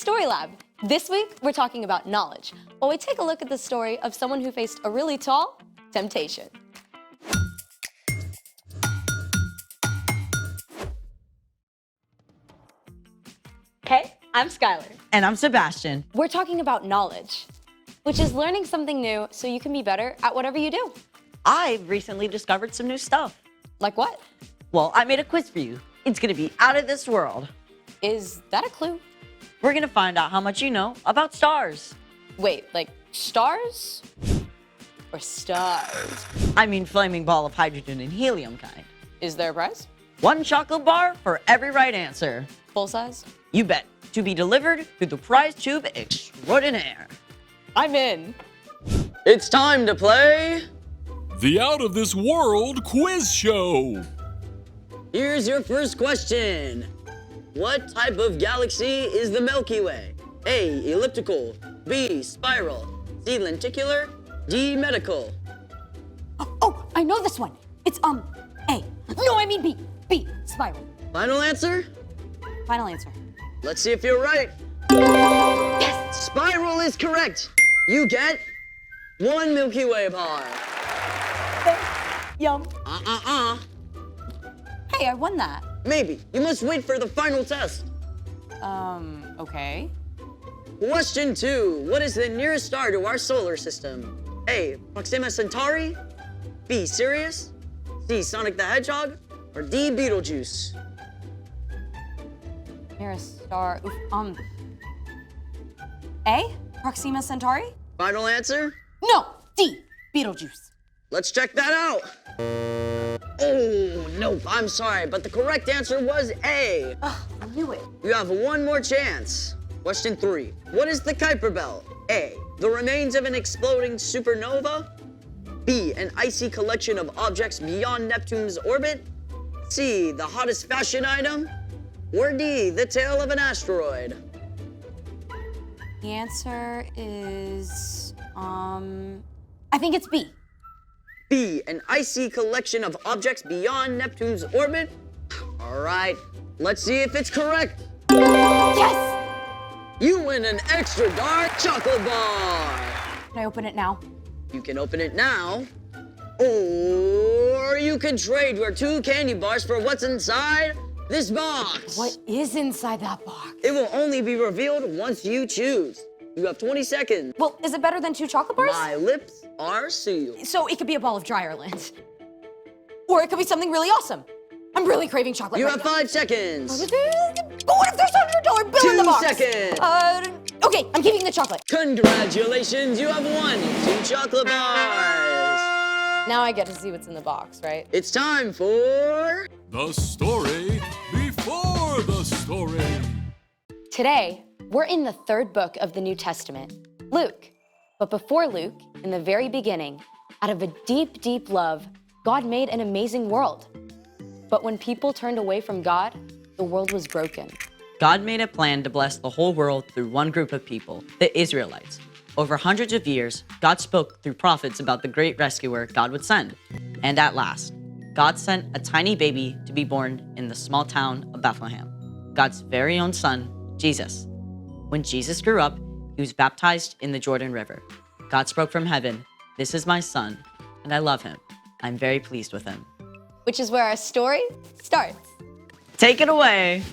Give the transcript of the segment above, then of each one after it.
Story Lab. This week, we're talking about knowledge, while we take a look at the story of someone who faced a really tall temptation. Hey, I'm Skylar. And I'm Sebastian. We're talking about knowledge, which is learning something new so you can be better at whatever you do. I've recently discovered some new stuff. Like what? Well, I made a quiz for you. It's gonna be out of this world. Is that a clue? We're gonna find out how much you know about stars. Wait, like stars? Or stars? I mean flaming ball of hydrogen and helium kind. Is there a prize? 1 chocolate bar for every right answer. Full size? You bet. To be delivered through the prize tube extraordinaire. I'm in. It's time to play. The Out of This World Quiz Show. Here's your first question. What type of galaxy is the Milky Way? A, elliptical, B, spiral, C, lenticular, D, medical. Oh, I know this one. It's A. No, I mean B. B, spiral. Final answer? Final answer. Let's see if you're right. Yes! Spiral is correct. You get 1 Milky Way bar. Yum. Hey, I won that. Maybe. You must wait for the final test. Okay. Question 2. What is the nearest star to our solar system? A, Proxima Centauri, B, Sirius, C, Sonic the Hedgehog, or D, Betelgeuse? Nearest star. A? Proxima Centauri? Final answer? No, D. Betelgeuse. Let's check that out. Oh, nope, I'm sorry, but the correct answer was A. Ugh, I knew it. You have one more chance. Question 3. What is the Kuiper Belt? A, the remains of an exploding supernova. B, an icy collection of objects beyond Neptune's orbit. C, the hottest fashion item. Or D, the tail of an asteroid. The answer is, I think it's B. B, an icy collection of objects beyond Neptune's orbit. All right, let's see if it's correct. Yes! You win an extra dark chocolate bar. Can I open it now? You can open it now, or you can trade your 2 candy bars for what's inside this box. What is inside that box? It will only be revealed once you choose. You have 20 seconds. Well, is it better than 2 chocolate bars? My lips are sealed. So it could be a ball of dry Ireland. Or it could be something really awesome. I'm really craving chocolate You right have now. 5 seconds. What if there's $100 bill in the 2 box? seconds. Okay, I'm keeping the chocolate. Congratulations, you have won 2 chocolate bars. Now I get to see what's in the box, right? It's time for... The story before the story. Today, we're in the 3rd book of the New Testament, Luke. But before Luke, in the very beginning, out of a deep, deep love, God made an amazing world. But when people turned away from God, the world was broken. God made a plan to bless the whole world through one group of people, the Israelites. Over hundreds of years, God spoke through prophets about the great rescuer God would send. And at last, God sent a tiny baby to be born in the small town of Bethlehem, God's very own son, Jesus. When Jesus grew up, he was baptized in the Jordan River. God spoke from heaven, "This is my son, and I love him. I'm very pleased with him." Which is where our story starts. Take it away.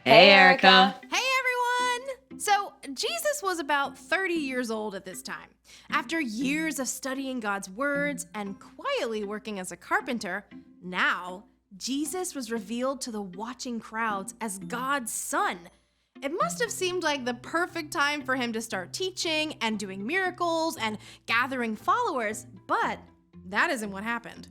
Hey, Erica. Hey everyone! So, Jesus was about 30 years old at this time. After years of studying God's words and quietly working as a carpenter, now Jesus was revealed to the watching crowds as God's son. It must have seemed like the perfect time for him to start teaching and doing miracles and gathering followers, but that isn't what happened.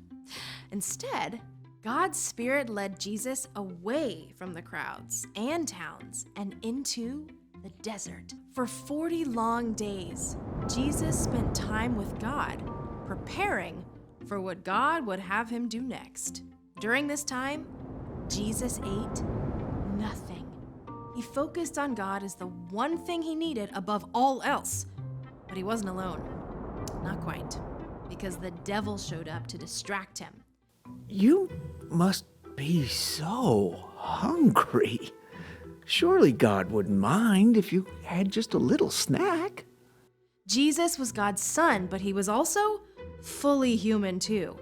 Instead, God's Spirit led Jesus away from the crowds and towns and into the desert. For 40 long days, Jesus spent time with God, preparing for what God would have him do next. During this time, Jesus ate nothing. He focused on God as the one thing he needed above all else. But he wasn't alone. Not quite. Because the devil showed up to distract him. You must be so Hungry? Surely God wouldn't mind if you had just a little snack. Jesus was God's son, but he was also fully human too.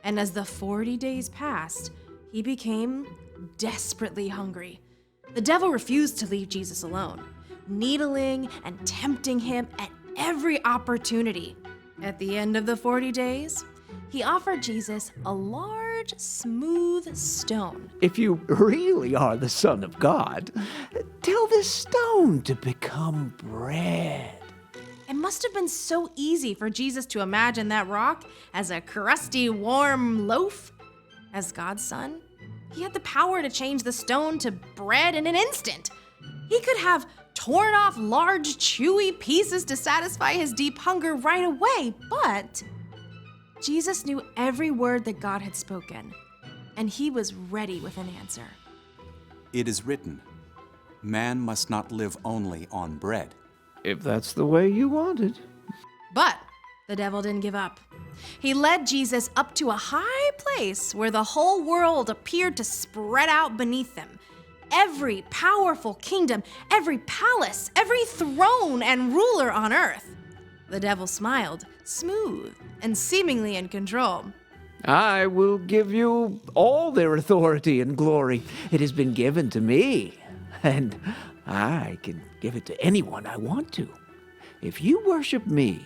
And as the 40 days passed, he became desperately hungry. The devil refused to leave Jesus alone, needling and tempting him at every opportunity. At the end of the 40 days, he offered Jesus a large, smooth stone. If you really are the Son of God, tell this stone to become bread. It must have been so easy for Jesus to imagine that rock as a crusty, warm loaf. As God's son, he had the power to change the stone to bread in an instant. He could have torn off large, chewy pieces to satisfy his deep hunger right away, but Jesus knew every word that God had spoken, and he was ready with an answer. It is written, man must not live only on bread. If that's the way you want it. But the devil didn't give up. He led Jesus up to a high place where the whole world appeared to spread out beneath them. Every powerful kingdom, every palace, every throne and ruler on earth. The devil smiled, smooth and seemingly in control. I will give you all their authority and glory. It has been given to me, and I can give it to anyone I want to. If you worship me,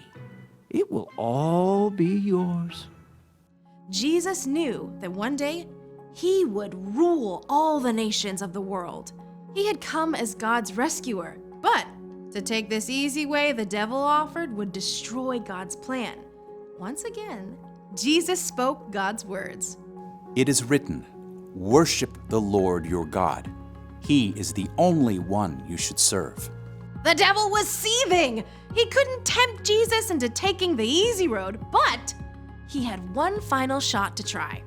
it will all be yours. Jesus knew that one day he would rule all the nations of the world. He had come as God's rescuer, but to take this easy way the devil offered would destroy God's plan. Once again, Jesus spoke God's words. It is written, worship the Lord your God. He is the only one you should serve. The devil was seething. He couldn't tempt Jesus into taking the easy road, but he had one final shot to try.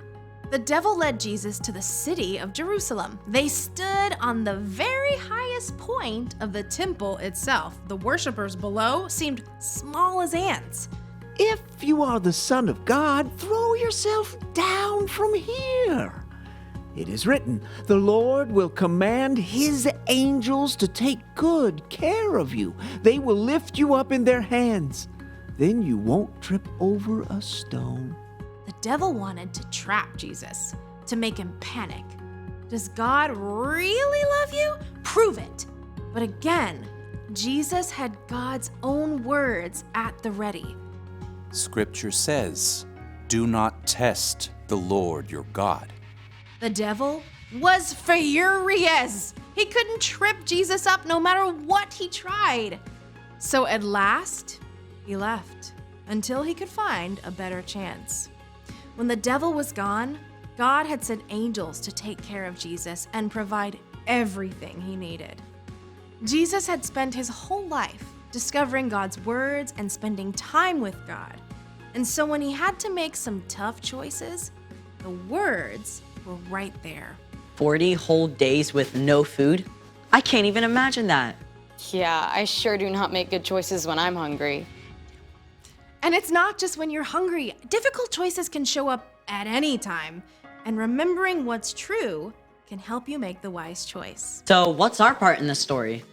The devil led Jesus to the city of Jerusalem. They stood on the very highest point of the temple itself. The worshipers below seemed small as ants. If you are the Son of God, throw yourself down from here. It is written, the Lord will command his angels to take good care of you. They will lift you up in their hands. Then you won't trip over a stone. The devil wanted to trap Jesus, to make him panic. Does God really love you? Prove it. But again, Jesus had God's own words at the ready. Scripture says, do not test the Lord your God. The devil was furious. He couldn't trip Jesus up no matter what he tried. So at last, he left until he could find a better chance. When the devil was gone, God had sent angels to take care of Jesus and provide everything he needed. Jesus had spent his whole life discovering God's words and spending time with God. And so when he had to make some tough choices, the words were right there. 40 whole days with no food? I can't even imagine that. Yeah, I sure do not make good choices when I'm hungry. And it's not just when you're hungry. Difficult choices can show up at any time. And remembering what's true can help you make the wise choice. So, what's our part in this story?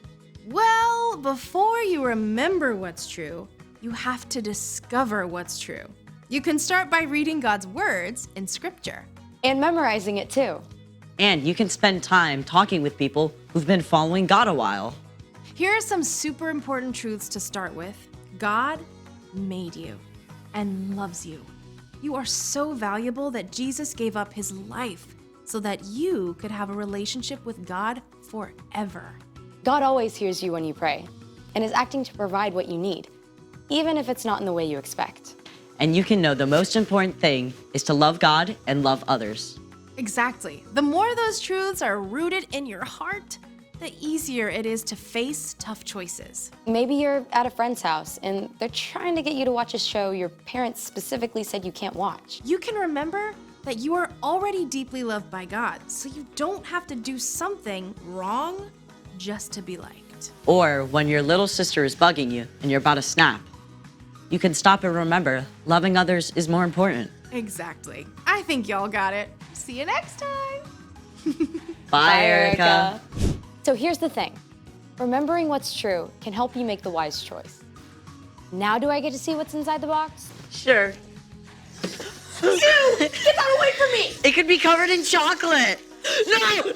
Well, before you remember what's true, you have to discover what's true. You can start by reading God's words in Scripture. And memorizing it too. And you can spend time talking with people who've been following God a while. Here are some super important truths to start with. God made you and loves you. You are so valuable that Jesus gave up his life so that you could have a relationship with God forever. God always hears you when you pray and is acting to provide what you need, even if it's not in the way you expect. And you can know the most important thing is to love God and love others. Exactly. The more those truths are rooted in your heart, the easier it is to face tough choices. Maybe you're at a friend's house and they're trying to get you to watch a show your parents specifically said you can't watch. You can remember that you are already deeply loved by God, so you don't have to do something wrong just to be liked. Or when your little sister is bugging you and you're about to snap, you can stop and remember loving others is more important. Exactly. I think y'all got it. See you next time. Bye, Erica. So here's the thing. Remembering what's true can help you make the wise choice. Now do I get to see what's inside the box? Sure. Get that away from me! It could be covered in chocolate. No!